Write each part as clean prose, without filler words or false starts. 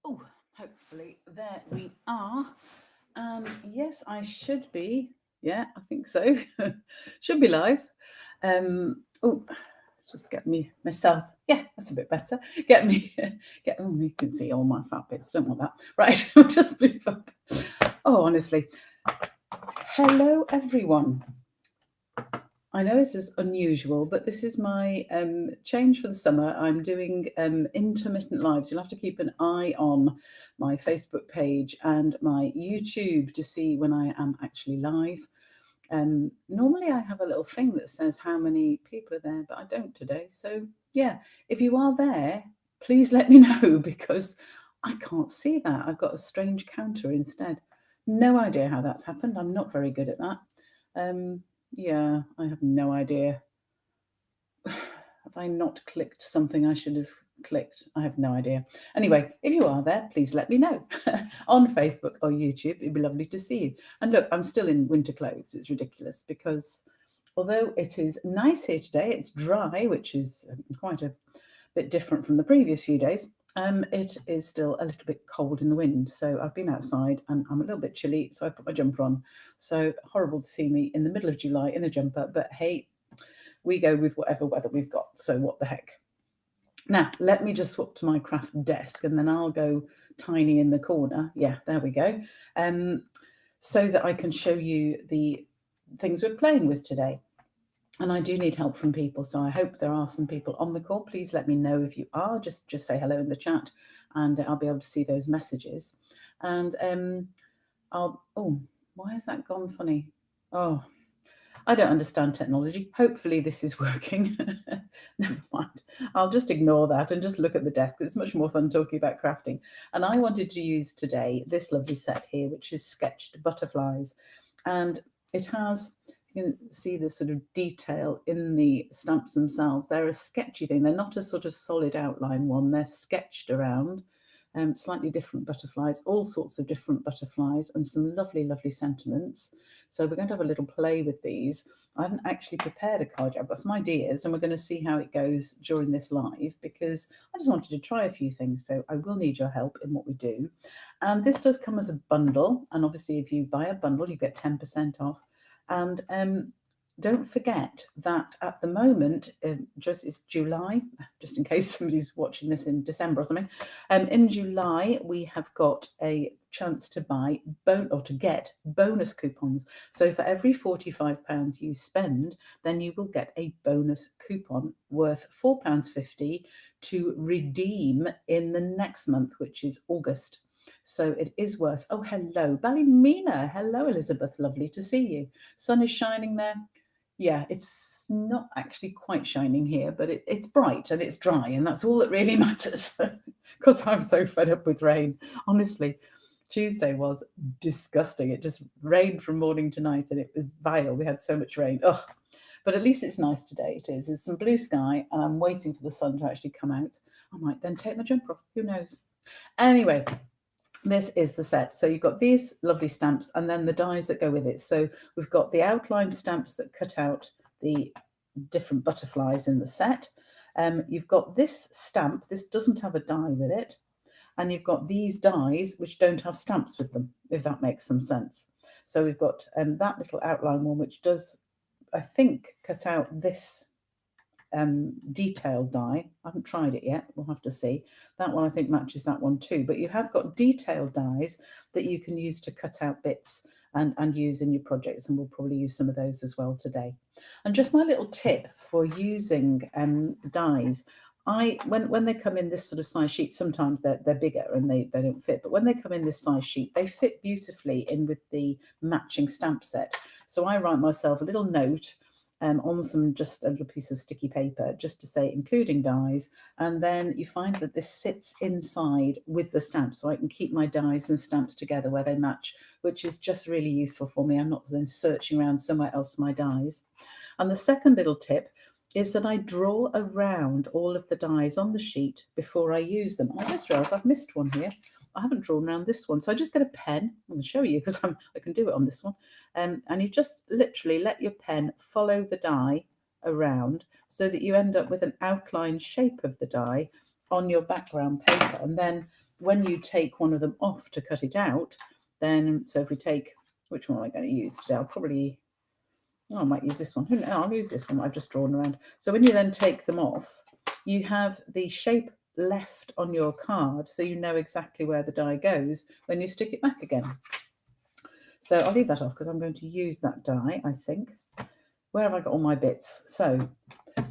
Oh, hopefully there we are. Yes, I should be. Yeah, I think so. Should be live. Oh, just get me myself. Yeah, that's a bit better. Get me. Get. Oh, you can see all my fat bits. Don't want that. Right. I'll just move up. Oh, honestly. Hello, everyone. I know this is unusual, but this is my change for the summer. I'm doing intermittent lives. You'll have to keep an eye on my Facebook page and my YouTube to see when I am actually live. Normally, I have a little thing that says how many people are there, but I don't today. So, yeah, if you are there, please let me know because I can't see that. I've got a strange counter instead. No idea how that's happened. I'm not very good at that. Um, yeah, I have no idea. Have I not clicked something I should have clicked? I have no idea. Anyway, if you are there, please let me know on Facebook or YouTube. It'd be lovely to see you. And look, I'm still in winter clothes. It's ridiculous because although it is nice here today, it's dry, which is quite a bit different from the previous few days. It is still a little bit cold in the wind. So I've been outside and I'm a little bit chilly. So I put my jumper on. So horrible to see me in the middle of July in a jumper. But hey, we go with whatever weather we've got. So what the heck. Now, let me just swap to my craft desk and then I'll go tiny in the corner. Yeah, there we go. So that I can show you the things we're playing with today. And I do need help from people, so I hope there are some people on the call. Please let me know if you are. Just say hello in the chat, and I'll be able to see those messages. And oh, why has that gone funny? Oh, I don't understand technology. Hopefully this is working. Never mind. I'll just ignore that and just look at the desk. It's much more fun talking about crafting. And I wanted to use today this lovely set here, which is sketched butterflies. And it has, you can see the sort of detail in the stamps themselves. They're a sketchy thing. They're not a sort of solid outline one. They're sketched around. Slightly different butterflies, all sorts of different butterflies, and some lovely, lovely sentiments. So we're going to have a little play with these. I haven't actually prepared a card yet. I've got some ideas, and we're going to see how it goes during this live because I just wanted to try a few things. So I will need your help in what we do. And this does come as a bundle, and obviously, if you buy a bundle, you get 10% off. And don't forget that at the moment, just it's July, just in case somebody's watching this in December or something. In July, we have got a chance to buy or to get bonus coupons. So for every £45 you spend, then you will get a bonus coupon worth £4.50 to redeem in the next month, which is August. So it is worth. Oh, hello, Ballymena. Hello, Elizabeth. Lovely to see you. Sun is shining there. Yeah, it's not actually quite shining here, but it's bright and it's dry, and that's all that really matters. Because I'm so fed up with rain. Honestly, Tuesday was disgusting. It just rained from morning to night, and it was vile. We had so much rain. Ugh. But at least it's nice today. It is. There's some blue sky, and I'm waiting for the sun to actually come out. I might then take my jumper off. Who knows? Anyway, this is the set. So you've got these lovely stamps and then the dies that go with it. So we've got the outline stamps that cut out the different butterflies in the set. You've got this stamp. This doesn't have a die with it. And you've got these dies which don't have stamps with them, if that makes some sense. So we've got that little outline one, which does, I think, cut out this detailed die. I haven't tried it yet. We'll have to see. That one I think matches that one too. But you have got detailed dies that you can use to cut out bits and use in your projects, and we'll probably use some of those as well today. And just my little tip for using dies. When they come in this sort of size sheet, sometimes they're bigger and they don't fit. But when they come in this size sheet, they fit beautifully in with the matching stamp set. So I write myself a little note on just a little piece of sticky paper, just to say including dies, and then you find that this sits inside with the stamps, so I can keep my dies and stamps together where they match, which is just really useful for me. I'm not then searching around somewhere else for my dies. And the second little tip is that I draw around all of the dies on the sheet before I use them. I just realised I've missed one here. I haven't drawn around this one, so I just get a pen. I'm going to show you because I can do it on this one. And you just literally let your pen follow the die around so that you end up with an outline shape of the die on your background paper. And then when you take one of them off to cut it out, then, so if we take, which one am I going to use today? I'll probably, I might use this one. I'll use this one I've just drawn around. So when you then take them off, you have the shape left on your card, so you know exactly where the die goes when you stick it back again. So I'll leave that off because I'm going to use that die, I think. Where have I got all my bits? So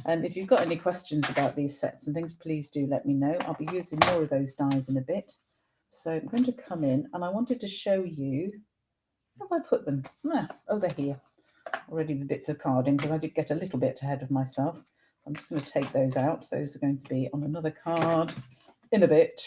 if you've got any questions about these sets and things, please do let me know. I'll be using more of those dies in a bit. So I'm going to come in and I wanted to show you, where have I put them? Oh, they're here. Already with bits of carding because I did get a little bit ahead of myself. So I'm just going to take those out. Those are going to be on another card in a bit,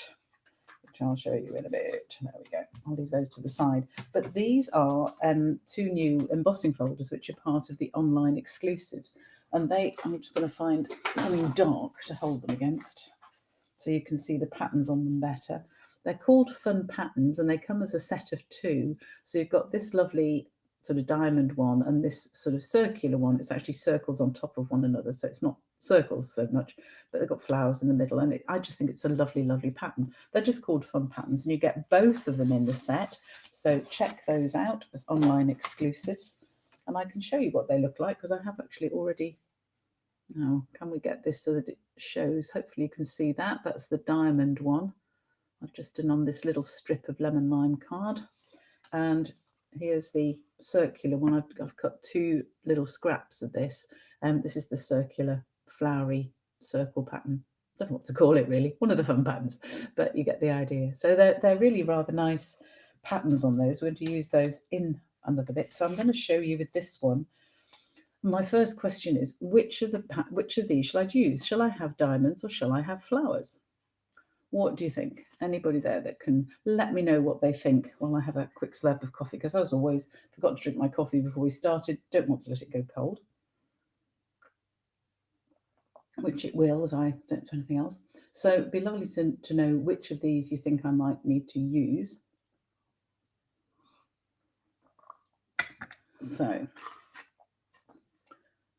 which I'll show you in a bit. There we go. I'll leave those to the side. But these are 2 new embossing folders, which are part of the online exclusives. And I'm just going to find something dark to hold them against so you can see the patterns on them better. They're called Fun Patterns and they come as a set of 2. So you've got this lovely sort of diamond one and this sort of circular one. It's actually circles on top of one another, so it's not circles so much, but they've got flowers in the middle, and I just think it's a lovely, lovely pattern. They're just called Fun Patterns, and you get both of them in the set, so check those out as online exclusives. And I can show you what they look like because I have actually already. Now, can we get this so that it shows? Hopefully you can see that. That's the diamond one. I've just done on this little strip of lemon lime card, and here's the circular one. I've cut 2 little scraps of this. This is the circular flowery circle pattern. I don't know what to call it really. One of the fun patterns, but you get the idea. So they're really rather nice patterns on those. We're going to use those in another bit. So I'm going to show you with this one. My first question is, which of these shall I use? Shall I have diamonds or shall I have flowers? What do you think? Anybody there that can let me know what they think while I have a quick slurp of coffee? Because as always, forgot to drink my coffee before we started. Don't want to let it go cold, which it will if I don't do anything else. So it'd be lovely to know which of these you think I might need to use. So,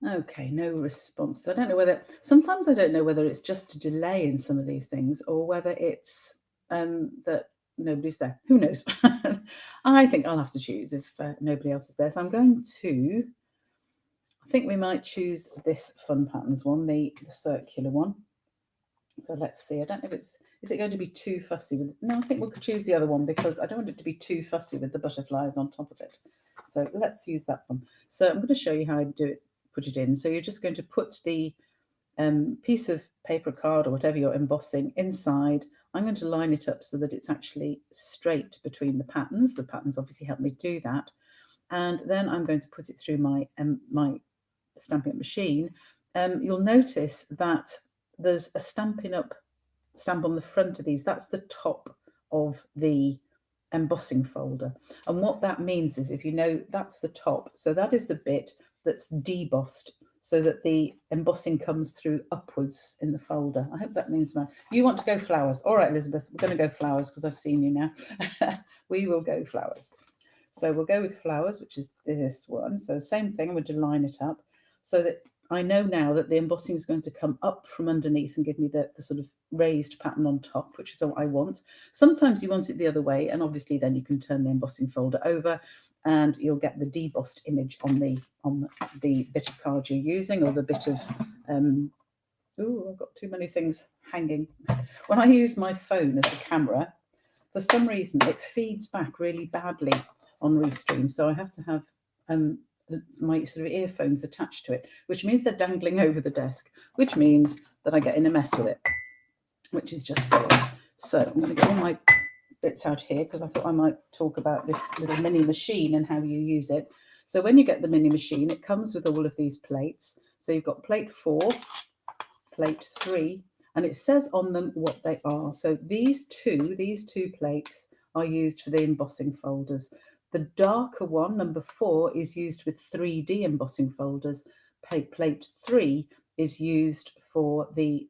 okay, no response. I don't know whether, sometimes I don't know whether it's just a delay in some of these things or whether it's that nobody's there. Who knows? I think I'll have to choose if nobody else is there. So I'm going to, I think we might choose this Fun Patterns one, the circular one. So let's see. I don't know if is it going to be too fussy with, no, I think we'll choose the other one because I don't want it to be too fussy with the butterflies on top of it. So let's use that one. So I'm going to show you how I do it, put it in. So you're just going to put the piece of paper card or whatever you're embossing inside. I'm going to line it up so that it's actually straight between the patterns. The patterns obviously help me do that. And then I'm going to put it through my Stampin' Up machine. You'll notice that there's a Stampin' Up stamp on the front of these. That's the top of the embossing folder. And what that means is, if you know, that's the top. So that is the bit that's debossed so that the embossing comes through upwards in the folder. I hope that means, man, you want to go flowers. All right, Elizabeth, we're going to go flowers because I've seen you now. We will go flowers. So we'll go with flowers, which is this one. So same thing, I'm going to line it up so that I know now that the embossing is going to come up from underneath and give me the sort of raised pattern on top, which is what I want. Sometimes you want it the other way, and obviously then you can turn the embossing folder over and you'll get the debossed image on the bit of card you're using, or the bit of I've got too many things hanging. When I use my phone as a camera, for some reason it feeds back really badly on Restream, so I have to have my sort of earphones attached to it, which means they're dangling over the desk, which means that I get in a mess with it, which is just silly. So I'm going to get all my bits out here because I thought I might talk about this little mini machine and how you use it. So when you get the mini machine, it comes with all of these plates. So you've got plate 4, plate 3, and it says on them what they are. So these two plates are used for the embossing folders. The darker one, number 4, is used with 3D embossing folders. Plate 3 is used for the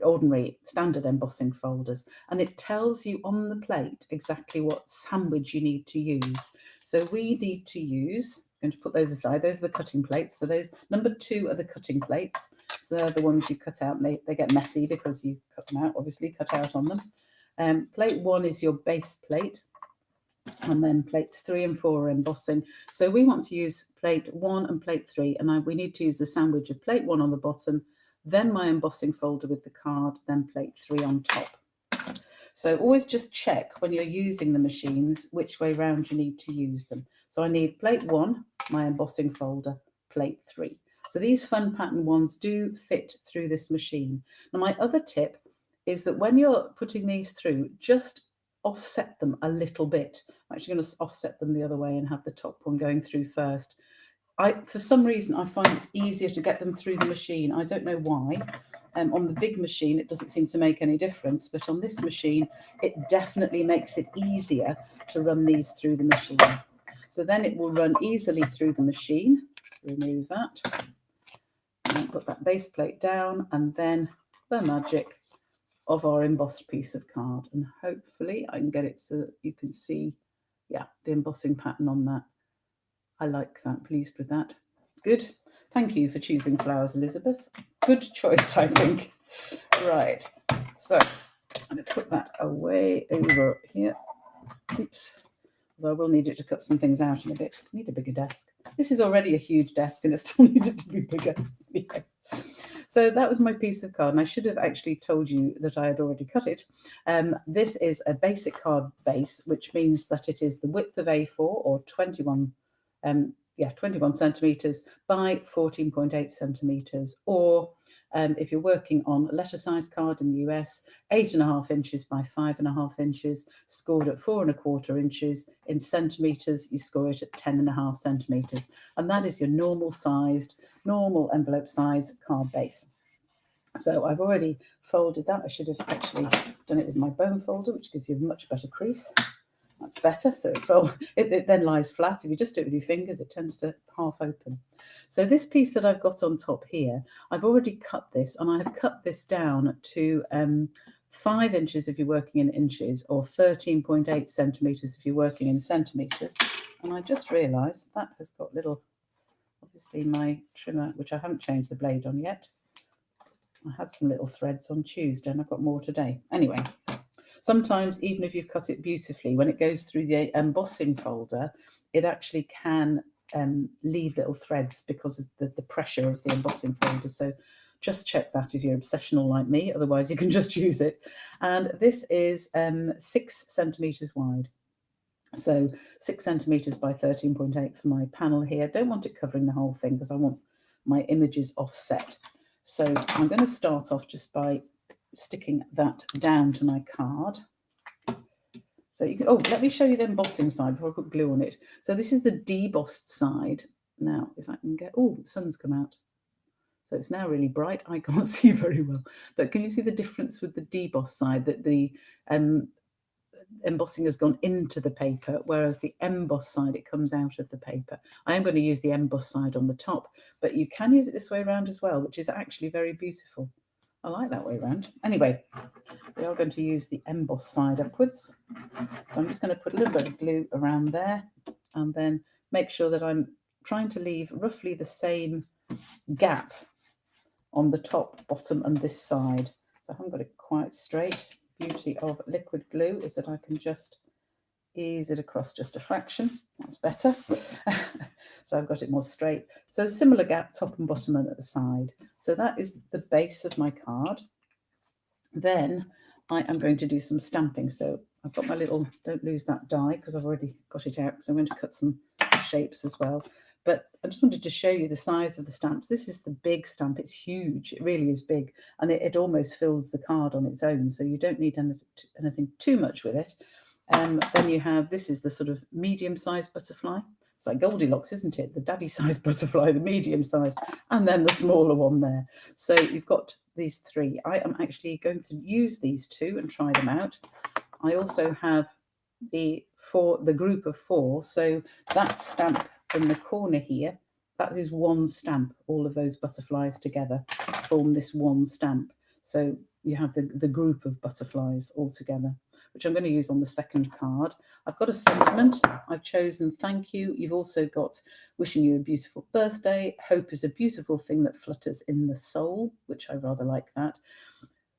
ordinary standard embossing folders, and it tells you on the plate exactly what sandwich you need to use. So we need to use, I'm going to put those aside, those are the cutting plates. So those number 2 are the cutting plates. So they're the ones you cut out, and they get messy because you cut them out, obviously, cut out on them. Plate 1 is your base plate, and then plates 3 and 4 are embossing. So we want to use plate 1 and plate 3, and we need to use a sandwich of plate 1 on the bottom, then my embossing folder with the card, then plate 3 on top. So always just check when you're using the machines which way round you need to use them. So I need plate 1, my embossing folder, plate 3. So these fun pattern ones do fit through this machine. Now my other tip is that when you're putting these through, just offset them a little bit. I'm actually going to offset them the other way and have the top one going through first. For some reason, I find it's easier to get them through the machine. I don't know why. On the big machine, it doesn't seem to make any difference, but on this machine, it definitely makes it easier to run these through the machine. So then it will run easily through the machine. Remove that. And put that base plate down, and then the magic of our embossed piece of card. And hopefully I can get it so that you can see, yeah, the embossing pattern on that. I like that, pleased with that. Good. Thank you for choosing flowers, Elizabeth. Good choice, I think. Right, so I'm going to put that away over here. Oops. Although I will need it to cut some things out in a bit. I need a bigger desk. This is already a huge desk and it still needed to be bigger. Anyway. So that was my piece of card, and I should have actually told you that I had already cut it. This is a basic card base, which means that it is the width of A4, or 21 centimetres by 14.8 centimetres, or if you're working on a letter size card in the US, 8.5 inches by 5.5 inches, scored at 4.25 inches. In centimetres, you score it at 10.5 centimetres. And that is your normal envelope size card base. So I've already folded that. I should have actually done it with my bone folder, which gives you a much better crease. That's better. So it then lies flat. If you just do it with your fingers, it tends to half open. So this piece that I've got on top here, I've already cut this, and I have cut this down to 5 inches if you're working in inches, or 13.8 centimetres if you're working in centimetres. And I just realised that has got little, obviously my trimmer, which I haven't changed the blade on yet. I had some little threads on Tuesday and I've got more today. Anyway, sometimes even if you've cut it beautifully, when it goes through the embossing folder, it actually can leave little threads because of the pressure of the embossing folder. So just check that if you're obsessional like me, otherwise you can just use it. And this is 6 centimetres wide. So 6 centimetres by 13.8 for my panel here. Don't want it covering the whole thing because I want my images offset. So I'm going to start off just by sticking that down to my card. So you can, let me show you the embossing side before I put glue on it. So this is the debossed side. Now, if I can get, the sun's come out. So it's now really bright. I can't see very well. But can you see the difference with the debossed side, that the embossing has gone into the paper, whereas the embossed side, it comes out of the paper. I am going to use the embossed side on the top, but you can use it this way around as well, which is actually very beautiful. I like that way around. Anyway, we are going to use the embossed side upwards. So I'm just going to put a little bit of glue around there, and then make sure that I'm trying to leave roughly the same gap on the top, bottom, and this side. So I haven't got it quite straight. Beauty of liquid glue is that I can just ease it across just a fraction. That's better. So I've got it more straight. So a similar gap, top and bottom, and at the side. So that is the base of my card. Then I am going to do some stamping. So I've got my little, don't lose that die because I've already got it out, because I'm going to cut some shapes as well. But I just wanted to show you the size of the stamps. This is the big stamp. It's huge. It really is big. And it almost fills the card on its own. So you don't need anything too much with it. Then you have, this is the sort of medium-sized butterfly. It's like Goldilocks, isn't it? The daddy-sized butterfly, the medium-sized, and then the smaller one there. So you've got these three. I am actually going to use these two and try them out. I also have the group of 4. So that stamp in the corner here, that is one stamp. All of those butterflies together form this one stamp. So you have the group of butterflies all together, which I'm going to use on the second card. I've got a sentiment. I've chosen thank you. You've also got wishing you a beautiful birthday. Hope is a beautiful thing that flutters in the soul, which I rather like that.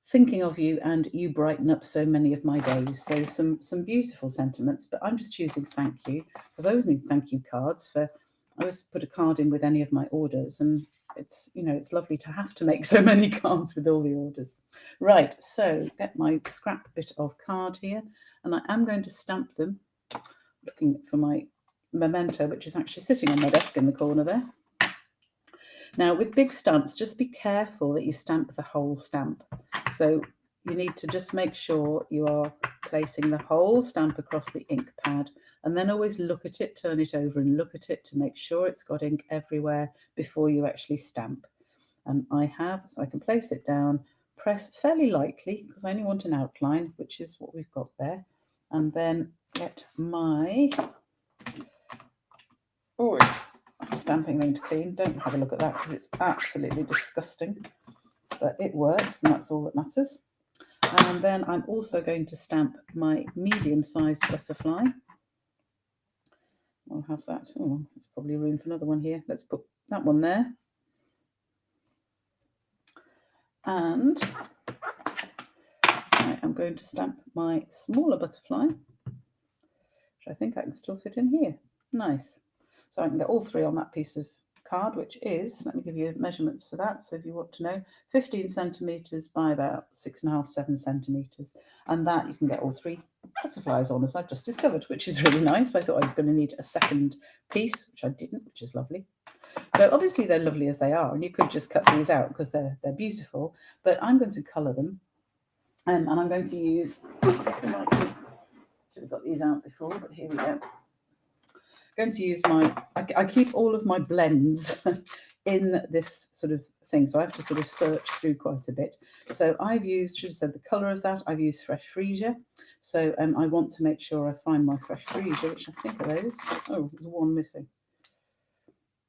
Thinking of you, and you brighten up so many of my days. So some beautiful sentiments, but I'm just choosing thank you because I always need thank you cards for. I always put a card in with any of my orders, and it's, you know, it's lovely to have to make so many cards with all the orders. Right, so get my scrap bit of card here, and I am going to stamp them, looking for my memento, which is actually sitting on my desk in the corner there. Now, with big stamps, just be careful that you stamp the whole stamp. So you need to just make sure you are placing the whole stamp across the ink pad, and then always look at it, turn it over and look at it to make sure it's got ink everywhere before you actually stamp. And I have, so I can place it down, press fairly lightly because I only want an outline, which is what we've got there, and then get my stamping thing to clean. Don't have a look at that because it's absolutely disgusting, but it works, and that's all that matters. And then I'm also going to stamp my medium-sized butterfly. I'll have that. Oh, there's probably room for another one here. Let's put that one there. And I am going to stamp my smaller butterfly, which I think I can still fit in here. Nice. So I can get all three on that piece of card, which is, let me give you measurements for that, so if you want to know, 15 centimetres by about 6.5, 7 centimetres. And that you can get all three butterflies on, as I've just discovered, which is really nice. I thought I was going to need a second piece, which I didn't, which is lovely. So obviously they're lovely as they are, and you could just cut these out because they're beautiful, but I'm going to colour them, and I'm going to use, should have got these out before, but here we go. Going to use my, I keep all of my blends in this sort of thing, so I have to sort of search through quite a bit. So I've used, should have said the colour of that, I've used fresh freesia. So I want to make sure I find my fresh freesia, which I think are those. Oh, there's one missing.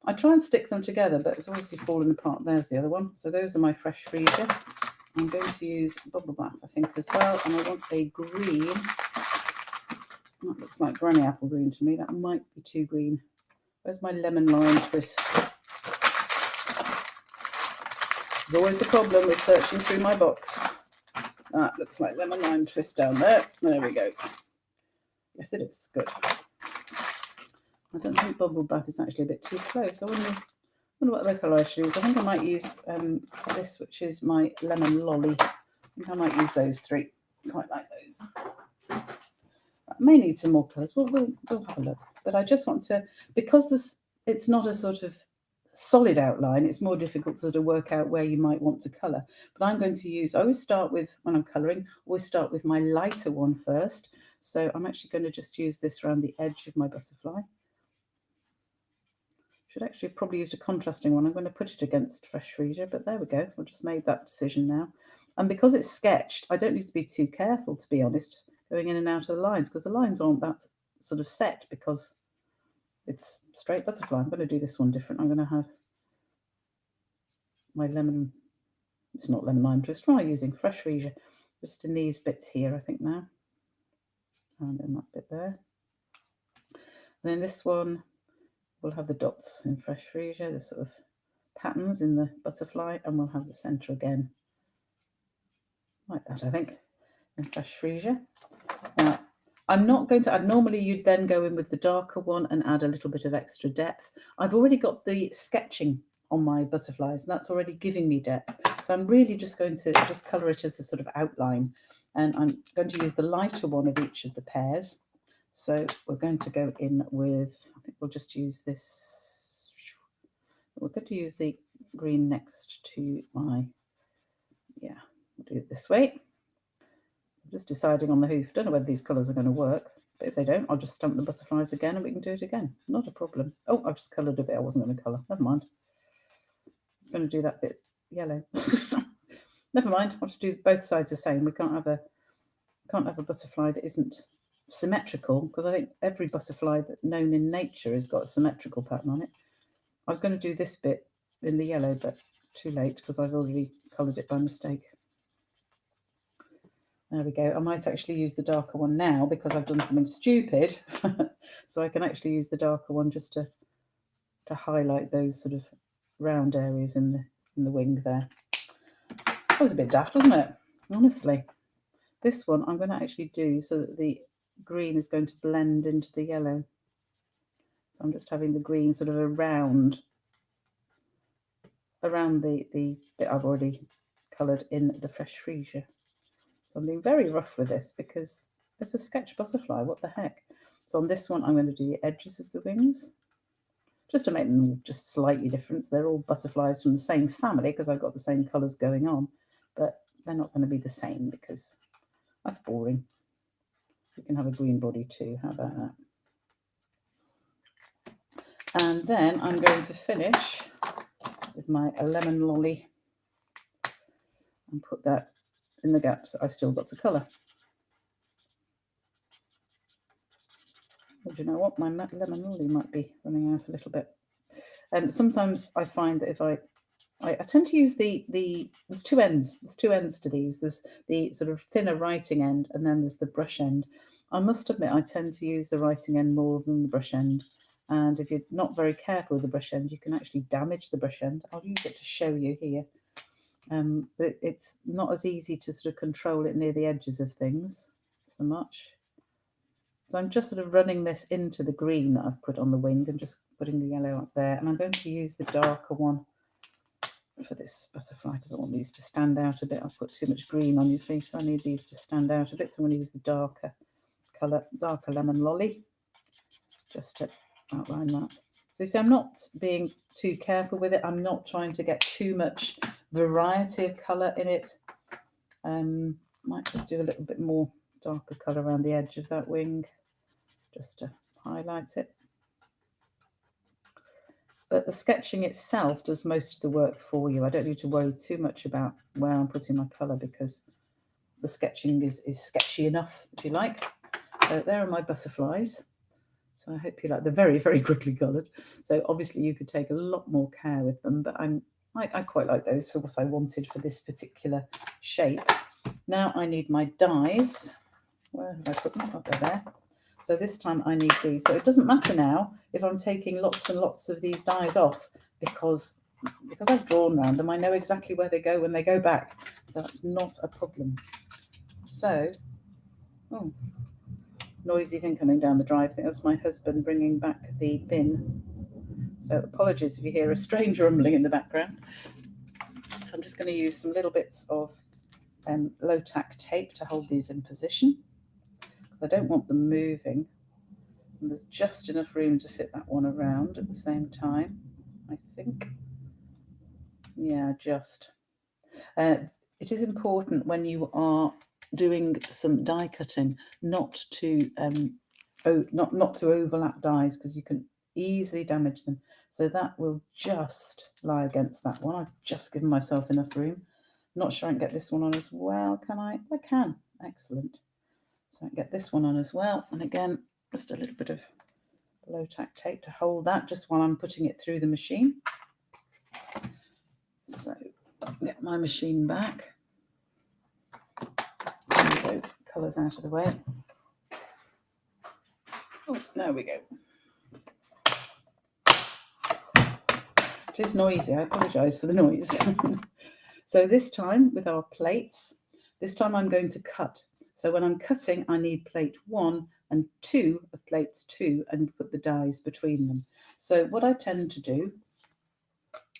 I try and stick them together, but it's obviously fallen apart. There's the other one. So those are my fresh freesia. I'm going to use bubble bath, I think, as well, and I want a green. That looks like granny apple green to me. That might be too green. Where's my lemon lime twist? There's always the problem with searching through my box. That looks like lemon lime twist down there. There we go. Yes, it is. Good. I don't think bubble bath is actually a bit too close. I wonder what other colour I should use. I think I might use this, which is my lemon lolly. I think I might use those three. Quite like those. I may need some more colours. We'll have a look. But I just want to, because it's not a sort of solid outline, it's more difficult to sort of work out where you might want to colour. But I'm going to use, I always start with, when I'm colouring, always start with my lighter one first. So I'm actually going to just use this around the edge of my butterfly. Should actually probably use a contrasting one. I'm going to put it against fresh freesia, but there we go. I've just made that decision now. And because it's sketched, I don't need to be too careful, to be honest, going in and out of the lines, because the lines aren't that sort of set because it's straight butterfly. I'm going to do this one different. I'm going to have my lemon, it's not lemon lime twist, try using fresh freesia just in these bits here, I think now. And in that bit there. And then this one, we'll have the dots in fresh freesia, the sort of patterns in the butterfly, and we'll have the centre again, like that, I think, in fresh freesia. Now, I'm not going to add, normally you'd then go in with the darker one and add a little bit of extra depth. I've already got the sketching on my butterflies, and that's already giving me depth. So I'm really just going to just colour it as a sort of outline. And I'm going to use the lighter one of each of the pairs. So we're going to go in with, I think we'll just use this. We're going to use the green next to my, yeah, we'll do it this way. I'm just deciding on the hoof. Don't know whether these colours are going to work, but if they don't, I'll just stamp the butterflies again and we can do it again. Not a problem. Oh, I've just coloured a bit I wasn't going to colour. Never mind. I was going to do that bit yellow. Never mind. I'll just do both sides the same. We can't have a butterfly that isn't symmetrical, because I think every butterfly that's known in nature has got a symmetrical pattern on it. I was going to do this bit in the yellow, but too late because I've already coloured it by mistake. There we go. I might actually use the darker one now because I've done something stupid. So I can actually use the darker one just to highlight those sort of round areas in the wing there. That was a bit daft, wasn't it? Honestly. This one I'm going to actually do so that the green is going to blend into the yellow. So I'm just having the green sort of around the bit I've already coloured in the fresh freesia. So I'm being very rough with this because it's a sketch butterfly, what the heck. So on this one I'm going to do the edges of the wings, just to make them just slightly different. They're all butterflies from the same family because I've got the same colours going on, but they're not going to be the same because that's boring. You can have a green body too, how about that? And then I'm going to finish with my lemon lolly and put that in the gaps that I've still got to colour. Well, do you know what? My lemon lolly might be running out a little bit. Sometimes I find that if I tend to use there's two ends. There's two ends to these. There's the sort of thinner writing end, and then there's the brush end. I must admit I tend to use the writing end more than the brush end. And if you're not very careful with the brush end, you can actually damage the brush end. I'll use it to show you here. But it's not as easy to sort of control it near the edges of things so much. So I'm just sort of running this into the green that I've put on the wing and just putting the yellow up there. And I'm going to use the darker one for this butterfly because I want these to stand out a bit. I've put too much green on, you see, so I need these to stand out a bit. So I'm going to use the darker colour, darker lemon lolly, just to outline that. So you see, I'm not being too careful with it. I'm not trying to get too much variety of colour in it. Might just do a little bit more darker colour around the edge of that wing, just to highlight it. But the sketching itself does most of the work for you. I don't need to worry too much about where I'm putting my colour because the sketching is sketchy enough, if you like. So there are my butterflies. So I hope you like. They're very, very quickly coloured. So obviously you could take a lot more care with them, but I quite like those for what I wanted for this particular shape. Now I need my dies. Where have I put them? Oh, they're there. So this time I need these. So it doesn't matter now if I'm taking lots and lots of these dies off because I've drawn around them. I know exactly where they go when they go back. So that's not a problem. So, oh, noisy thing coming down the drive. I think that's my husband bringing back the bin. So apologies if you hear a strange rumbling in the background. So I'm just going to use some little bits of low tack tape to hold these in position because I don't want them moving. And there's just enough room to fit that one around at the same time, I think. Yeah, just. It is important when you are doing some die cutting not to overlap dies because you can easily damage them. So that will just lie against that one. I've just given myself enough room. Not sure I can get this one on as well, can I? I can. Excellent. So I can get this one on as well. And again, just a little bit of low tack tape to hold that just while I'm putting it through the machine. So get my machine back. Move those colours out of the way. Oh, there we go. It is noisy. I apologise for the noise. So this time with our plates, this time I'm going to cut. So when I'm cutting, I need plate 1 and 2 of plates 2 and put the dies between them. So what I tend to do,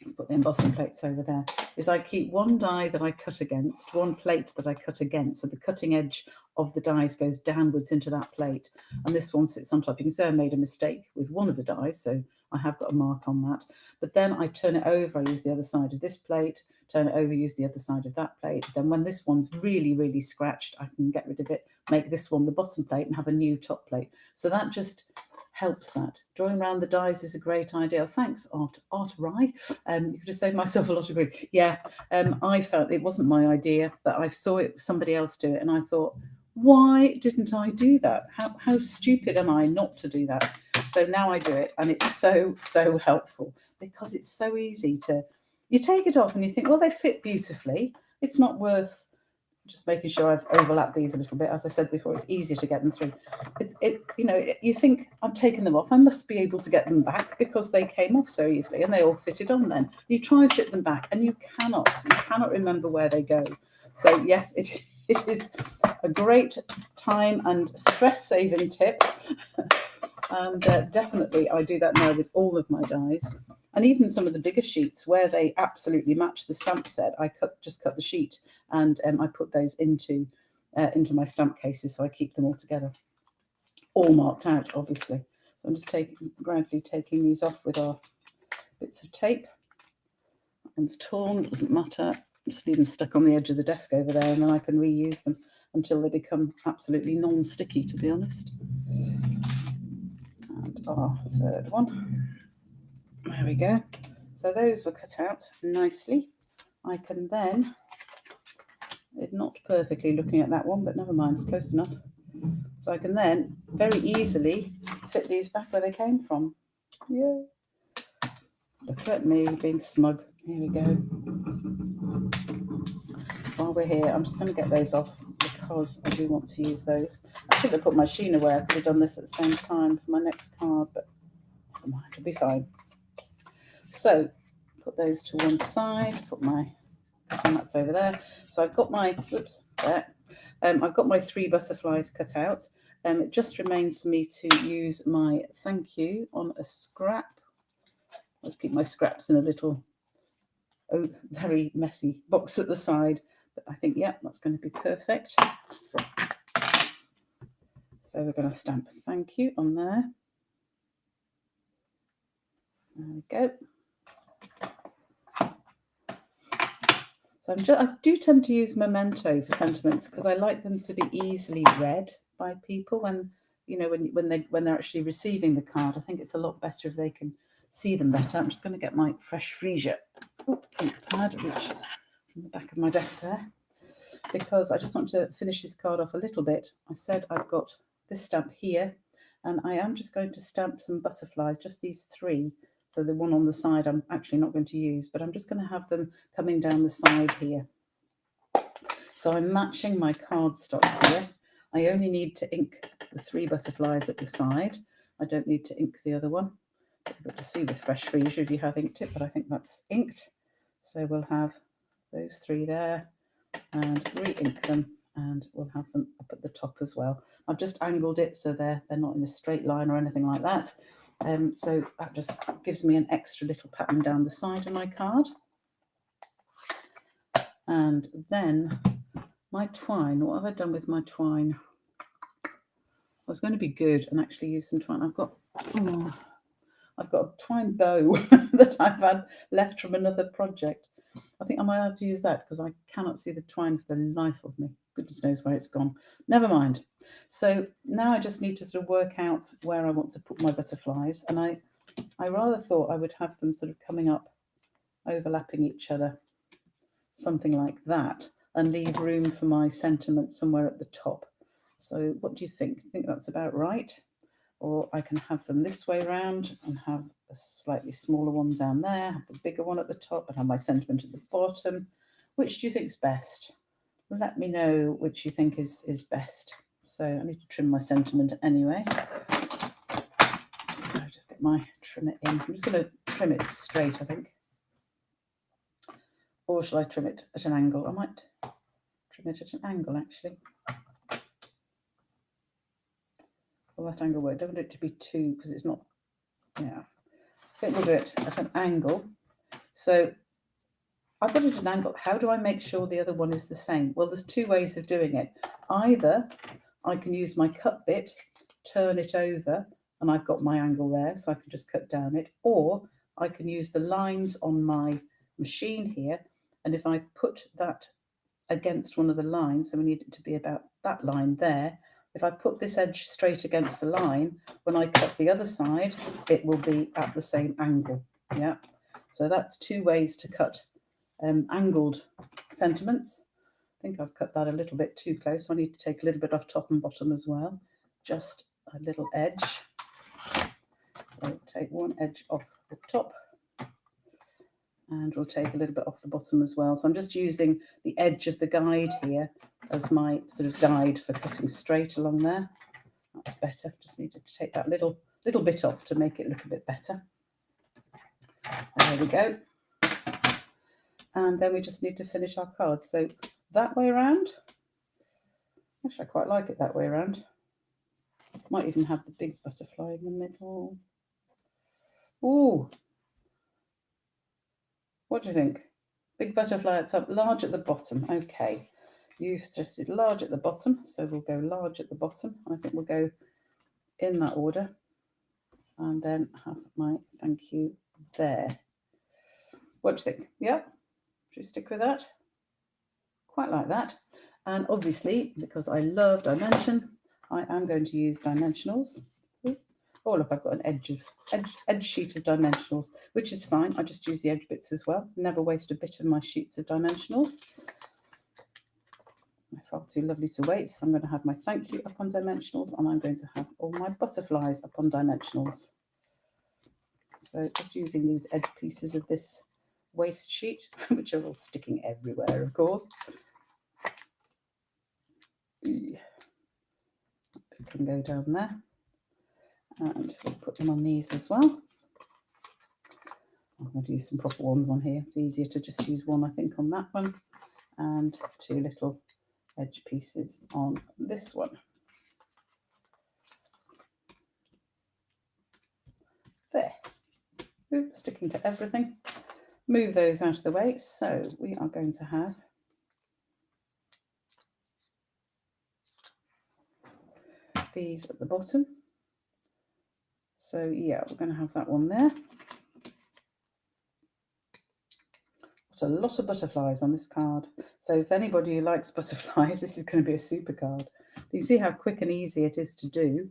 let's put the embossing plates over there, is I keep one die that I cut against, one plate that I cut against, so the cutting edge of the dies goes downwards into that plate, and this one sits on top. You can see I made a mistake with one of the dies, so I have got a mark on that. But then I turn it over, I use the other side of this plate, turn it over, use the other side of that plate. Then when this one's really, really scratched, I can get rid of it, make this one the bottom plate and have a new top plate. So that just helps that. Drawing around the dies is a great idea. Thanks, Art Rye. You could have saved myself a lot of grief. Yeah, I felt it wasn't my idea, but I saw it somebody else do it, and I thought, why didn't I do that? How stupid am I not to do that? So now I do it, and it's so helpful because it's so easy to. You take it off and you think, well, they fit beautifully. It's not worth Just making sure I've overlapped these a little bit. As I said before, it's easier to get them through. You think I'm taking them off, I must be able to get them back because they came off so easily and they all fitted on then. You try and fit them back and you cannot remember where they go. So yes, it is a great time and stress-saving tip. And definitely I do that now with all of my dies. And even some of the bigger sheets where they absolutely match the stamp set, I just cut the sheet and I put those into my stamp cases, so I keep them all together, all marked out, obviously. So I'm just gradually taking these off with our bits of tape. That one's torn, doesn't matter. Just leave them stuck on the edge of the desk over there, and then I can reuse them until they become absolutely non-sticky, to be honest. And our third one. There we go. So those were cut out nicely. I can then, it's not perfectly looking at that one, but never mind, it's close enough. So I can then very easily fit these back where they came from. Yeah. Look at me being smug. Here we go. While we're here, I'm just going to get those off because I do want to use those. I should have put my sheen away. I could have done this at the same time for my next card, but never mind, it'll be fine. So put those to one side, put my mats over there. So I've got my, I've got my 3 butterflies cut out. It just remains for me to use my thank you on a scrap. Let's keep my scraps in a little very messy box at the side. But I think, yeah, that's going to be perfect. So we're going to stamp thank you on there. There we go. So I do tend to use memento for sentiments because I like them to be easily read by people when they're actually receiving the card. I think it's a lot better if they can see them better. I'm just going to get my fresh freesia ink pad, which on the back of my desk there, because I just want to finish this card off a little bit. I said I've got this stamp here, and I am just going to stamp some butterflies, just these 3. So the one on the side I'm actually not going to use, but I'm just going to have them coming down the side here. So I'm matching my cardstock here. I only need to ink the 3 butterflies at the side. I don't need to ink the other one. Difficult to see with fresh freesia if you have inked it, but I think that's inked. So we'll have those 3 there and re-ink them, and we'll have them up at the top as well. I've just angled it so they're not in a straight line or anything like that. So that just gives me an extra little pattern down the side of my card. And then my twine, what have I done with my twine? I was going to be good and actually use some twine. I've got a twine bow that I've had left from another project. I think I might have to use that because I cannot see the twine for the life of me. Goodness knows where it's gone. Never mind. So now I just need to sort of work out where I want to put my butterflies. And I rather thought I would have them sort of coming up, overlapping each other, something like that, and leave room for my sentiment somewhere at the top. So what do you think? Do you think that's about right? Or I can have them this way around and have a slightly smaller one down there, have the bigger one at the top, and have my sentiment at the bottom. Which do you think is best? Let me know which you think is best. So I need to trim my sentiment anyway. So just get my trimmer in. I'm just going to trim it straight, I think. Or shall I trim it at an angle? I might trim it at an angle, actually. Will that angle work? Don't want it to be too, because it's not, yeah. I think we'll do it at an angle. So I've got it at an angle. How do I make sure the other one is the same? Well, there's 2 ways of doing it. Either I can use my cut bit, turn it over, and I've got my angle there, so I can just cut down it. Or I can use the lines on my machine here, and if I put that against one of the lines, so we need it to be about that line there. If I put this edge straight against the line, when I cut the other side, it will be at the same angle. Yeah. So that's 2 ways to cut angled sentiments. I think I've cut that a little bit too close. So I need to take a little bit off top and bottom as well. Just a little edge. So take one edge off the top And we'll take a little bit off the bottom as well. So I'm just using the edge of the guide here as my sort of guide for cutting straight along there. That's better. Just needed to take that little bit off to make it look a bit better. There we go. And then we just need to finish our cards. So that way around. Actually, I quite like it that way around. Might even have the big butterfly in the middle. Ooh. What do you think? Big butterfly at the top, large at the bottom. Okay. You've suggested large at the bottom, so we'll go large at the bottom. I think we'll go in that order. And then have my thank you there. What do you think? Yeah? Should we stick with that? Quite like that. And obviously, because I love dimension, I am going to use dimensionals. Oh, look, I've got an edge sheet of dimensionals, which is fine. I just use the edge bits as well. Never waste a bit of my sheets of dimensionals. They're far too lovely to waste. So I'm going to have my thank you up on dimensionals, and I'm going to have all my butterflies up on dimensionals. So just using these edge pieces of this waste sheet, which are all sticking everywhere, of course. It can go down there. And we'll put them on these as well. I'm going to use some proper ones on here. It's easier to just use one, I think, on that one. And 2 little edge pieces on this one. There. Ooh, sticking to everything. Move those out of the way. So we are going to have these at the bottom. So yeah, we're going to have that one there. Got a lot of butterflies on this card. So if anybody who likes butterflies, this is going to be a super card. You see how quick and easy it is to do.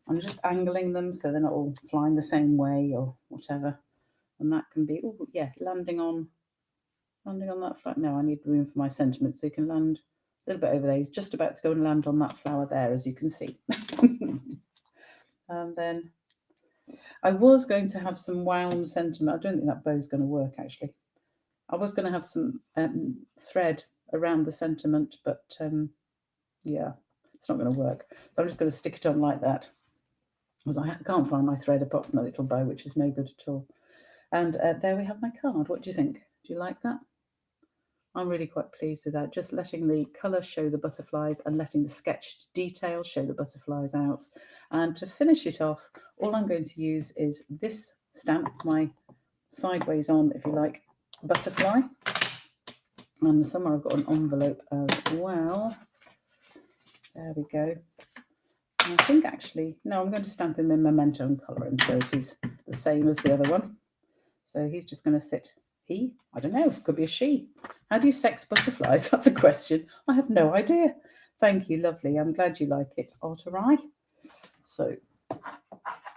I'm just angling them so they're not all flying the same way or whatever. And that can be, oh yeah, landing on that flower. No, I need room for my sentiment, so you can land a little bit over there. He's just about to go and land on that flower there, as you can see. And then I was going to have some wound sentiment. I don't think that bow's going to work, actually. I was going to have some thread around the sentiment, but yeah, it's not going to work. So I'm just going to stick it on like that, because I can't find my thread apart from the little bow, which is no good at all. And there we have my card. What do you think? Do you like that? I'm really quite pleased with that. Just letting the colour show the butterflies and letting the sketched detail show the butterflies out. And to finish it off, all I'm going to use is this stamp, my sideways on, if you like, butterfly. And somewhere I've got an envelope as well. There we go. And I think actually, no, I'm going to stamp him in memento and colour him so he's the same as the other one. So he's just going to sit. He? I don't know. It could be a she. How do you sex butterflies? That's a question. I have no idea. Thank you, lovely. I'm glad you like it, Arterai. So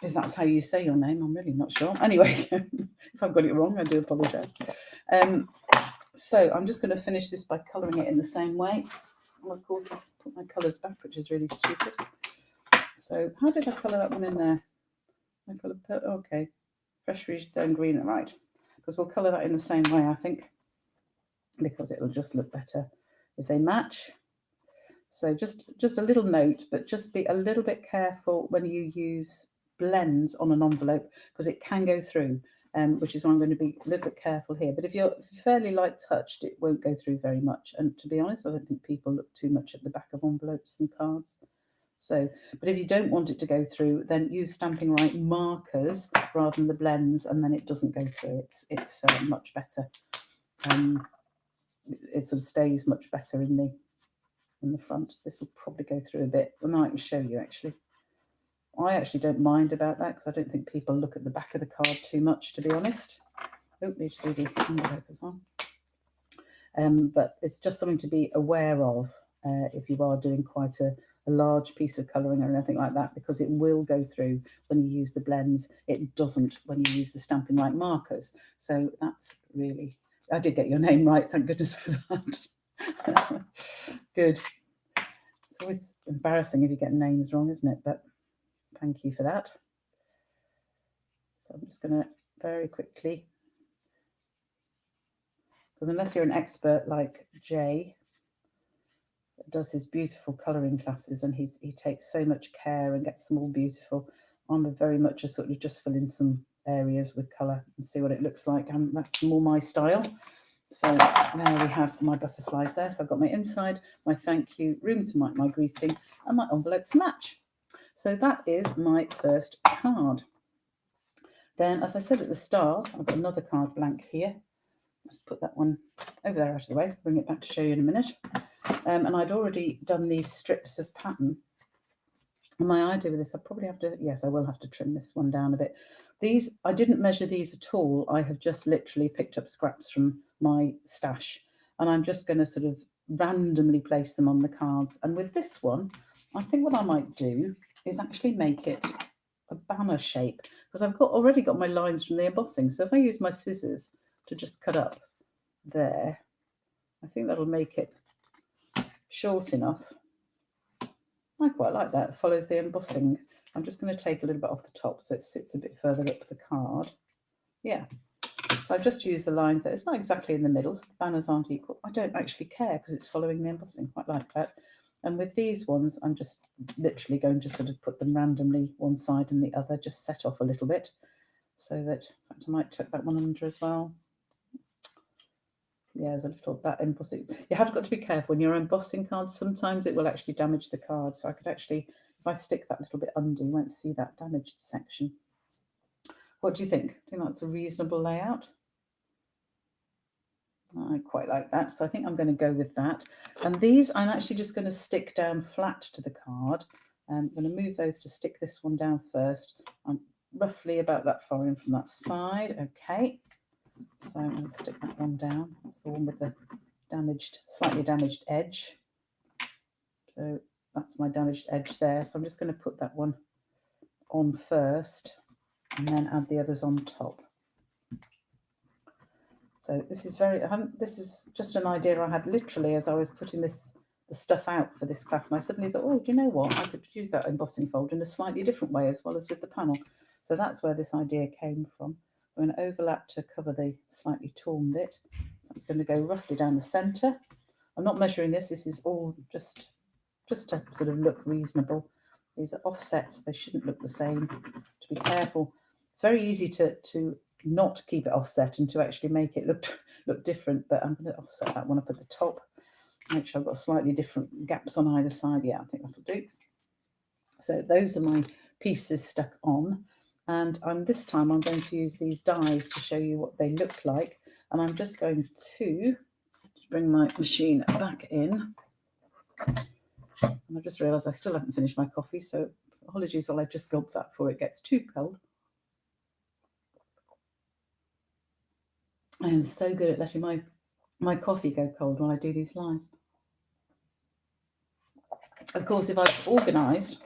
if that's how you say your name, I'm really not sure. Anyway, if I've got it wrong, I do apologise. So I'm just going to finish this by colouring it in the same way. And of course, I've put my colours back, which is really stupid. So how did I colour that one in there? I coloured, okay, fresh rouge, then green, right. Because we'll colour that in the same way, I think, because it'll just look better if they match. So just a little note, but just be a little bit careful when you use blends on an envelope, because it can go through, which is why I'm going to be a little bit careful here. But if you're fairly light touched, it won't go through very much. And to be honest, I don't think people look too much at the back of envelopes and cards. So, but if you don't want it to go through, then use Stamping Right markers rather than the blends, and then it doesn't go through. It's much better. It sort of stays much better in the front. This will probably go through a bit. I might show you actually. I actually don't mind about that because I don't think people look at the back of the card too much, to be honest. Oh, need to do the envelope as well. But it's just something to be aware of if you are doing quite a large piece of colouring or anything like that, because it will go through when you use the blends. It doesn't when you use the Stamping Right markers. So that's really, I did get your name right, thank goodness for that. Good. It's always embarrassing if you get names wrong, isn't it? But thank you for that. So I'm just going to very quickly because unless you're an expert like Jay, that does his beautiful colouring classes, and he takes so much care and gets them all beautiful. I'm very much a sort of just fill in some areas with colour and see what it looks like, and that's more my style. So there we have my butterflies there. So I've got my inside, my thank you, room to my greeting, and my envelope to match. So that is my first card. Then, as I said at the start, I've got another card blank here. Let's put that one over there out of the way, bring it back to show you in a minute. And I'd already done these strips of pattern. And my idea with this, I probably have to, yes, I will have to trim this one down a bit. These, I didn't measure these at all. I have just literally picked up scraps from my stash, and I'm just going to sort of randomly place them on the cards. And with this one, I think what I might do is actually make it a banner shape, because I've already got my lines from the embossing. So if I use my scissors to just cut up there, I think that'll make it short enough. I quite like that. It follows the embossing. I'm just going to take a little bit off the top so it sits a bit further up the card. Yeah. So I've just used the lines there. It's not exactly in the middle, so the banners aren't equal. I don't actually care because it's following the embossing. Quite like that. And with these ones, I'm just literally going to sort of put them randomly one side and the other, just set off a little bit, so that, in fact, I might tuck that one under as well. Yeah, there's a little, that embossing. You have got to be careful when you're embossing cards. Sometimes it will actually damage the card. So I could actually, if I stick that little bit under, you won't see that damaged section. What do you think? Do you think that's a reasonable layout? I quite like that. So I think I'm going to go with that. And these, I'm actually just going to stick down flat to the card. I'm going to move those to stick this one down first. I'm roughly about that far in from that side. Okay. So I'm going to stick that one down. That's the one with the damaged, slightly damaged edge. So that's my damaged edge there. So I'm just going to put that one on first and then add the others on top. So this is this is just an idea I had literally as I was putting the stuff out for this class, and I suddenly thought, oh, do you know what? I could use that embossing fold in a slightly different way as well as with the panel. So that's where this idea came from. I'm going to overlap to cover the slightly torn bit. So it's going to go roughly down the centre. I'm not measuring this. This is all just to sort of look reasonable. These are offsets. They shouldn't look the same. To be careful. It's very easy to not keep it offset and to actually make it look different. But I'm going to offset that one up at the top. Make sure I've got slightly different gaps on either side. Yeah, I think that'll do. So those are my pieces stuck on. And this time I'm going to use these dies to show you what they look like. And I'm just going to bring my machine back in. And I just realised I still haven't finished my coffee, so apologies while I just gulp that before it gets too cold. I am so good at letting my coffee go cold when I do these lives. Of course, if I've organised,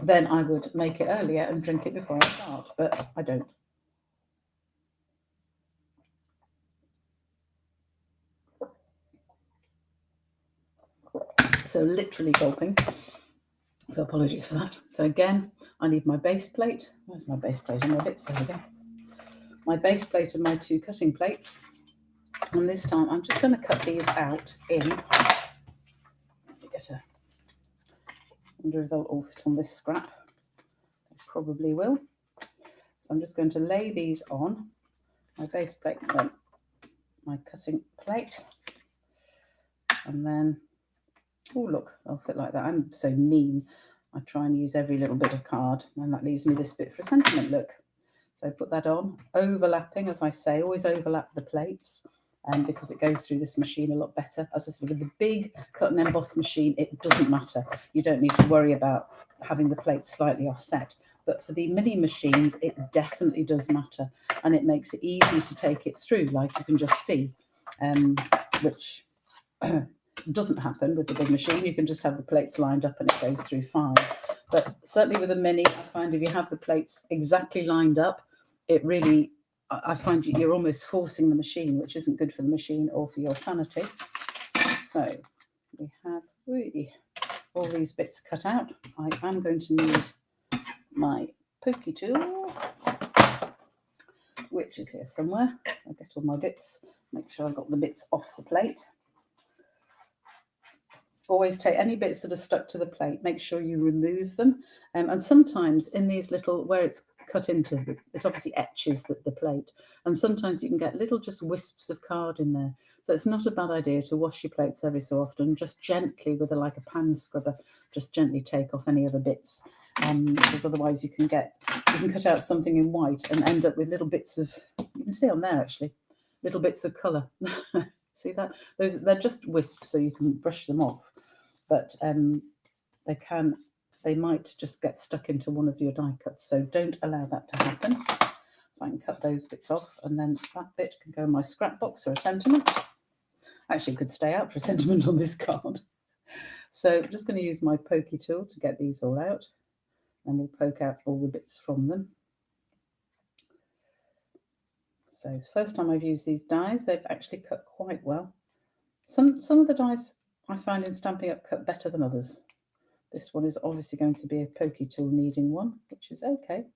then I would make it earlier and drink it before I start, but I don't. So literally gulping. So apologies for that. So again, I need my base plate. Where's my base plate? And my bits, there we go. My base plate and my two cutting plates. And this time I'm just going to cut these out in. I wonder if they'll all fit on this scrap. They probably will. So I'm just going to lay these on my base plate and then my cutting plate. And then, oh look, they'll fit like that. I'm so mean. I try and use every little bit of card, and that leaves me this bit for a sentiment look. So put that on, overlapping, as I say, always overlap the plates, because it goes through this machine a lot better. As I said, with the big cut and emboss machine, it doesn't matter. You don't need to worry about having the plates slightly offset. But for the mini machines, it definitely does matter, and it makes it easy to take it through, like you can just see, which doesn't happen with the big machine. You can just have the plates lined up and it goes through fine. But certainly with a mini, I find if you have the plates exactly lined up, it really, I find you're almost forcing the machine, which isn't good for the machine or for your sanity. So we have all these bits cut out. I am going to need my pokey tool, which is here somewhere. I'll get all my bits. Make sure I've got the bits off the plate. Always take any bits that are stuck to the plate, make sure you remove them. And sometimes in these little, where it's cut into, it obviously etches the plate. And sometimes you can get little just wisps of card in there. So it's not a bad idea to wash your plates every so often, just gently with like a pan scrubber, just gently take off any other bits. Because otherwise you can cut out something in white and end up with little bits of, you can see on there actually, little bits of colour. See that? They're just wisps, so you can brush them off. But they might just get stuck into one of your die cuts. So don't allow that to happen. So I can cut those bits off, and then that bit can go in my scrap box or a sentiment. Actually, it could stay out for a sentiment on this card. So I'm just going to use my pokey tool to get these all out, and we'll poke out all the bits from them. So it's the first time I've used these dies. They've actually cut quite well. Some of the dies I find in Stampin' Up cut better than others. This one is obviously going to be a pokey tool needing one, which is okay.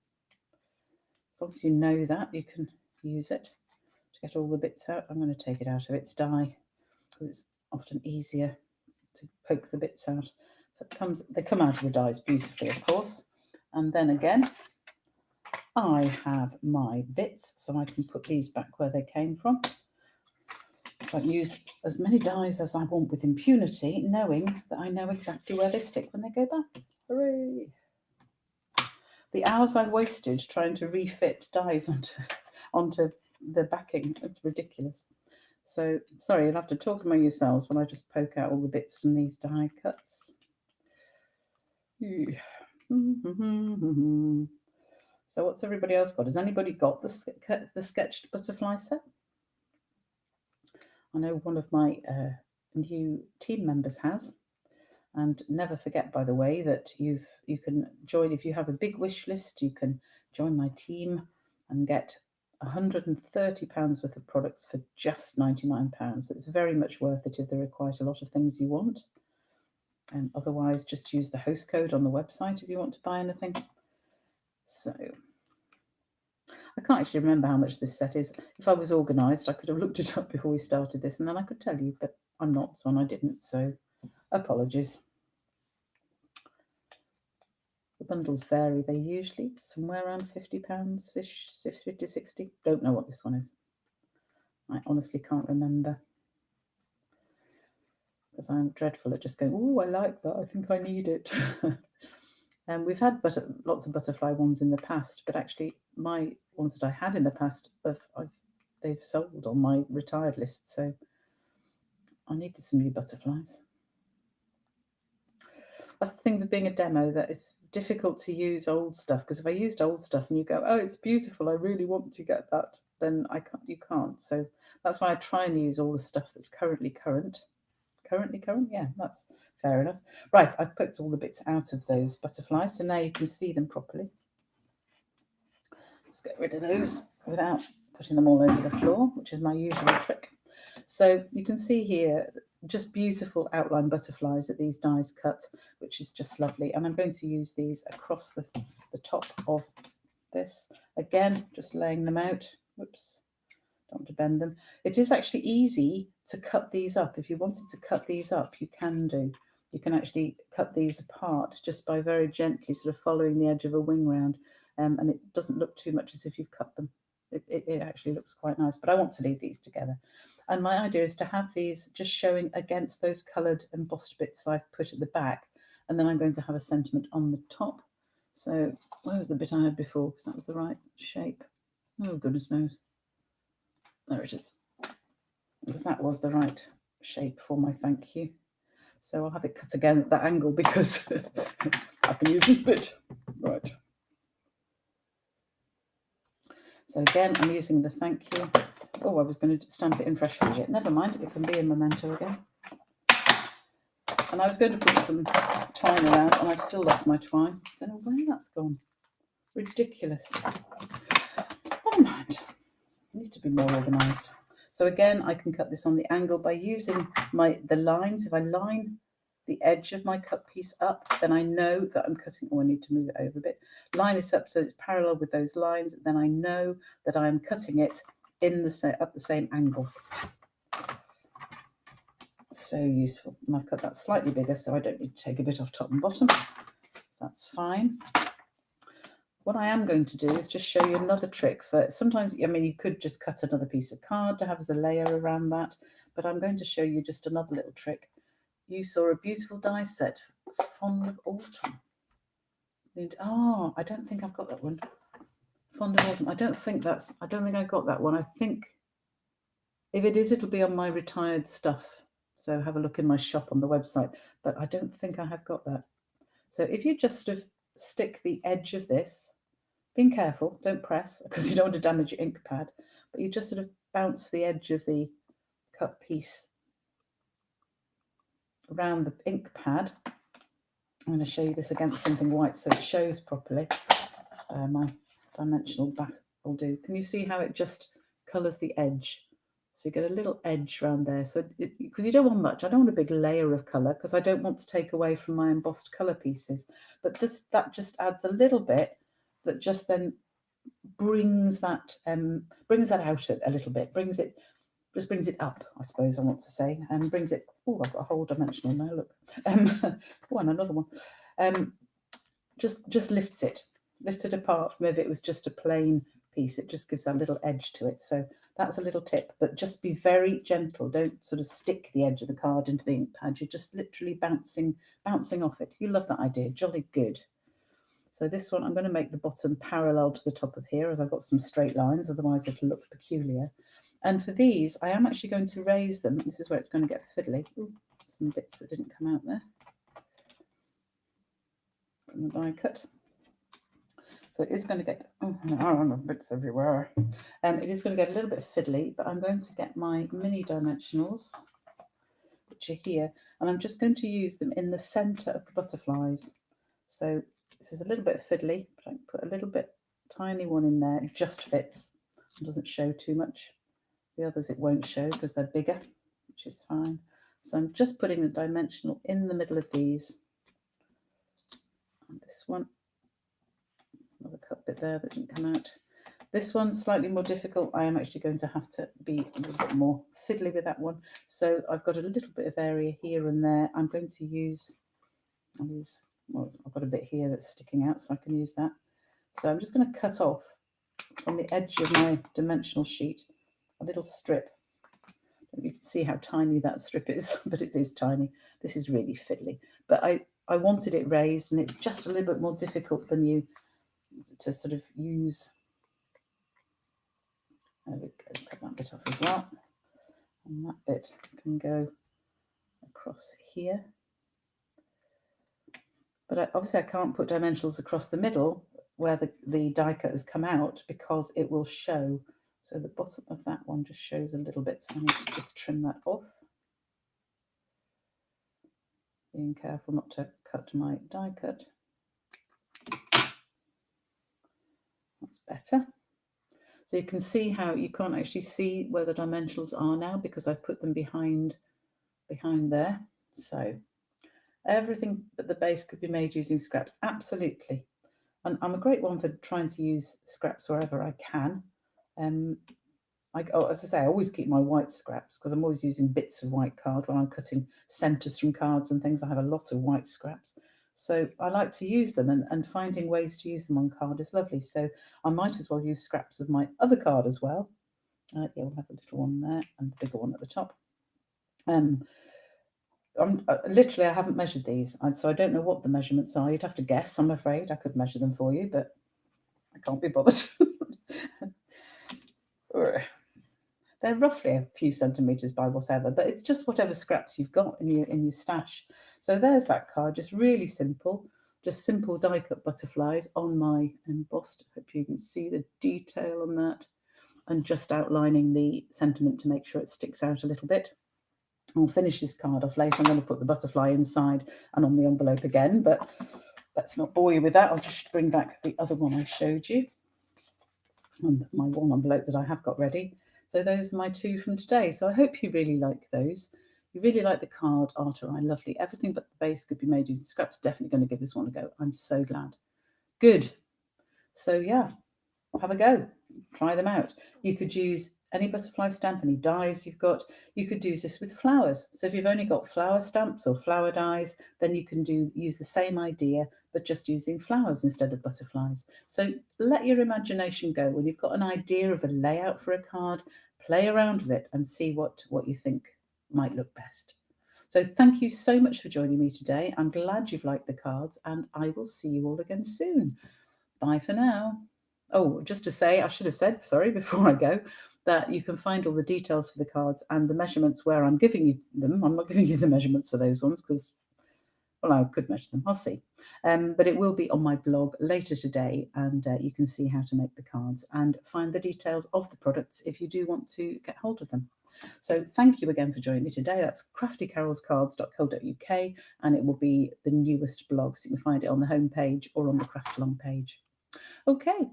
As long as you know that, you can use it to get all the bits out. I'm going to take it out of its die because it's often easier to poke the bits out. So they come out of the dies beautifully, of course. And then again, I have my bits, so I can put these back where they came from. So I can use as many dies as I want with impunity, knowing that I know exactly where they stick when they go back. Hooray! The hours I wasted trying to refit dies onto the backing, it's ridiculous. So, sorry, you'll have to talk among yourselves when I just poke out all the bits from these die cuts. So what's everybody else got? Has anybody got the sketched butterfly set? I know one of my new team members has. And never forget, by the way, that you can join, if you have a big wish list, you can join my team and get £130 worth of products for just £99. So it's very much worth it if there are quite a lot of things you want. And otherwise, just use the host code on the website if you want to buy anything. So I can't actually remember how much this set is. If I was organised, I could have looked it up before we started this, and then I could tell you, but I'm not, and I didn't, so apologies. The bundles vary. They're usually somewhere around £50-ish, 50 to 60. Don't know what this one is. I honestly can't remember. Because I'm dreadful at just going, oh, I like that. I think I need it. And we've had lots of butterfly ones in the past, but actually my ones that I had in the past, they've sold on my retired list. So I needed some new butterflies. That's the thing with being a demo, that it's difficult to use old stuff, because if I used old stuff and you go, oh, it's beautiful, I really want to get that, then you can't. So that's why I try and use all the stuff that's currently current. Currently current? Yeah, that's fair enough. Right, I've poked all the bits out of those butterflies, so now you can see them properly. Let's get rid of those without putting them all over the floor, which is my usual trick. So you can see here just beautiful outline butterflies that these dies cut, which is just lovely. And I'm going to use these across the top of this. Again, just laying them out. Whoops, don't want to bend them. It is actually easy to cut these up. If you wanted to cut these up, you can do. You can actually cut these apart just by very gently sort of following the edge of a wing round. And it doesn't look too much as if you've cut them. It actually looks quite nice, but I want to leave these together. And my idea is to have these just showing against those coloured embossed bits I've put at the back, and then I'm going to have a sentiment on the top. So where was the bit I had before? Because that was the right shape. Oh, goodness knows. There it is. Because that was the right shape for my thank you. So I'll have it cut again at that angle because I can use this bit. Right. So again, I'm using the thank you. Oh, I was going to stamp it in fresh fidget. Never mind, it can be a memento again. And I was going to put some twine around, and I still lost my twine. I don't know where that's gone. Ridiculous. Never mind. I need to be more organised. So again, I can cut this on the angle by using the lines. If I line the edge of my cut piece up, then I know that I'm cutting. Oh, I need to move it over a bit. Line it up so it's parallel with those lines. Then I know that I'm cutting it at the same angle. So useful. And I've cut that slightly bigger, so I don't need to take a bit off top and bottom. So that's fine. What I am going to do is just show you another trick for sometimes, I mean, you could just cut another piece of card to have as a layer around that, but I'm going to show you just another little trick. You saw a beautiful die set, Fond of Autumn. Oh, I don't think I've got that one. Fond of Autumn. I don't think I got that one. I think if it is, it'll be on my retired stuff. So have a look in my shop on the website, but I don't think I have got that. So if you just sort of stick the edge of this, being careful, don't press because you don't want to damage your ink pad, but you just sort of bounce the edge of the cut piece around the ink pad. I'm going to show you this against something white so it shows properly. My dimensional back will do. Can you see how it just colours the edge? So you get a little edge around there. So because you don't want much, I don't want a big layer of colour because I don't want to take away from my embossed colour pieces. But that just adds a little bit that just then brings that out a little bit, brings it up, I suppose I want to say, and brings it. Oh, I've got a whole dimensional now. Look, oh, and another one. Just lifts it apart from if it was just a plain piece. It just gives that little edge to it. So that's a little tip, but just be very gentle. Don't sort of stick the edge of the card into the ink pad. You're just literally bouncing off it. You love that idea. Jolly good. So this one, I'm going to make the bottom parallel to the top of here as I've got some straight lines, otherwise it'll look peculiar. And for these, I am actually going to raise them. This is where it's going to get fiddly. Ooh, some bits that didn't come out there from the die cut. So it is going to get, bits everywhere. It is going to get a little bit fiddly, but I'm going to get my mini dimensionals, which are here, and I'm just going to use them in the centre of the butterflies. So this is a little bit fiddly, but I can put a little bit, tiny one in there. It just fits. It doesn't show too much. The others it won't show because they're bigger, which is fine. So I'm just putting the dimensional in the middle of these. And this one, another cut bit there that didn't come out. This one's slightly more difficult. I am actually going to have to be a little bit more fiddly with that one. So I've got a little bit of area here and there. I'm going to use, well, I've got a bit here that's sticking out, so I can use that. So I'm just going to cut off from the edge of my dimensional sheet a little strip. You can see how tiny that strip is, but it is tiny. This is really fiddly. But I wanted it raised, and it's just a little bit more difficult than you to sort of use. There we go, cut that bit off as well. And that bit can go across here. But obviously I can't put dimensionals across the middle where the die cut has come out because it will show. So the bottom of that one just shows a little bit, so I need to just trim that off. Being careful not to cut my die cut. That's better. So you can see how you can't actually see where the dimensionals are now because I've put them behind there. So everything but the base could be made using scraps, absolutely. And I'm a great one for trying to use scraps wherever I can. As I say, I always keep my white scraps because I'm always using bits of white card when I'm cutting centres from cards and things. I have a lot of white scraps. So I like to use them, and finding ways to use them on card is lovely. So I might as well use scraps of my other card as well. Yeah, we'll have a little one there and the bigger one at the top. Literally, I haven't measured these, so I don't know what the measurements are. You'd have to guess, I'm afraid. I could measure them for you, but I can't be bothered. They're roughly a few centimetres by whatever, but it's just whatever scraps you've got in your stash. So there's that card, just really simple, just simple die cut butterflies on my embossed. Hope you can see the detail on that, and just outlining the sentiment to make sure it sticks out a little bit. I'll finish this card off later. I'm going to put the butterfly inside and on the envelope again, but let's not bore you with that. I'll just bring back the other one I showed you and my one envelope that I have got ready. So those are my two from today. So I hope you really like those. You really like the card art, or I lovely. Everything but the base could be made using scraps. Definitely going to give this one a go. I'm so glad. Good. So yeah, have a go. try them out. You could use any butterfly stamp, any dies you've got. You could use this with flowers. So if you've only got flower stamps or flower dies, then you can use the same idea, but just using flowers instead of butterflies. So let your imagination go. When you've got an idea of a layout for a card, play around with it and see what you think might look best. So thank you so much for joining me today. I'm glad you've liked the cards, and I will see you all again soon. Bye for now. Oh, just to say, I should have said, sorry, before I go, that you can find all the details for the cards and the measurements where I'm giving you them. I'm not giving you the measurements for those ones because, well, I could measure them. I'll see. But it will be on my blog later today, and you can see how to make the cards and find the details of the products if you do want to get hold of them. So thank you again for joining me today. That's craftycarolscards.co.uk, and it will be the newest blog, so you can find it on the homepage or on the Craftalong page. Okay.